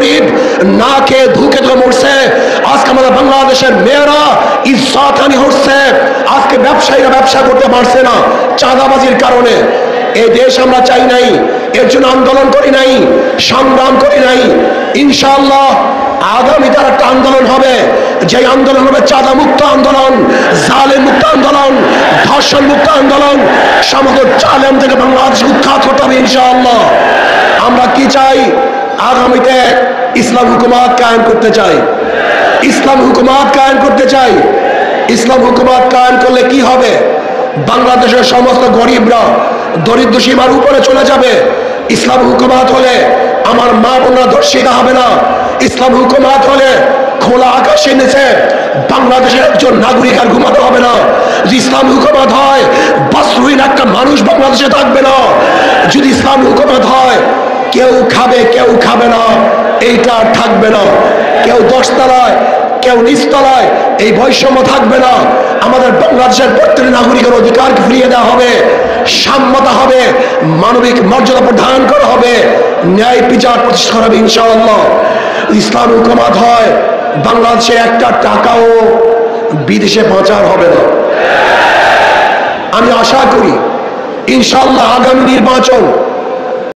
গরিব না খেয়ে ধুকে ধুকে মরছে। আজকে আমাদের বাংলাদেশের মেয়েরা ইজ্জতহানি হচ্ছে। আজকে ব্যবসায়ীরা ব্যবসা করতে পারছে না চাঁদাবাজির কারণে। এই দেশ আমরা চাই নাই, এর জন্য আন্দোলন করি নাই, সংগ্রাম করি নাই। ইনশাআল্লাহ আগামী তার একটা আন্দোলন হবে, যে আন্দোলন হবে চাঁদা মুক্ত আন্দোলন, জালেম মুক্ত আন্দোলন, ধর্ষণ মুক্ত আন্দোলন। সমগ্র জালেম থেকে বাংলাদেশ উৎখাত করতে হবে ইনশাআল্লাহ। আমরা কি চাই? আগামীতে ইসলাম হুকুমত কায়েম করতে চাই, ইসলাম হুকুমত কায়েম করতে চাই। ইসলাম হুকুমত কায়েম করলে কি হবে? বাংলাদেশের সমস্ত গরিবরা দরিদ্র সীমার উপরে চলে যাবে। ইসলাম হুকুমত হলে আমার মা বোনরা ধর্ষিতা হবে না। ইসলাম হুকুমত হলে খোলা আকাশের নিচে বাংলাদেশের একজন নাগরিক আর ঘুমাতে হবে না। যদি ইসলাম হুকুমত হয় বস্ত্রহীন একটা মানুষ বাংলাদেশে থাকবে না। যদি ইসলাম হুকুমত হয় কেউ খাবে কেউ খাবে না, এইটা থাকবে না। কেউ 10 তলায় কেউ নিচতলায়, এই বৈষম্য থাকবে না। আমাদের বাংলাদেশের প্রত্যেক নাগরিকের অধিকারকে ফিরিয়ে দেওয়া হবে, সাম্যতা হবে, মানবিক মর্যাদা প্রদান করা হবে, ন্যায় বিচার প্রতিষ্ঠা করা হবে ইনশাআল্লাহ। ইসলাম হুকুমত হয় বাংলাদেশে একটা টাকাও বিদেশে পাচার হবে না। আমি আশা করি ইনশাআল্লাহ আগামী নির্বাচন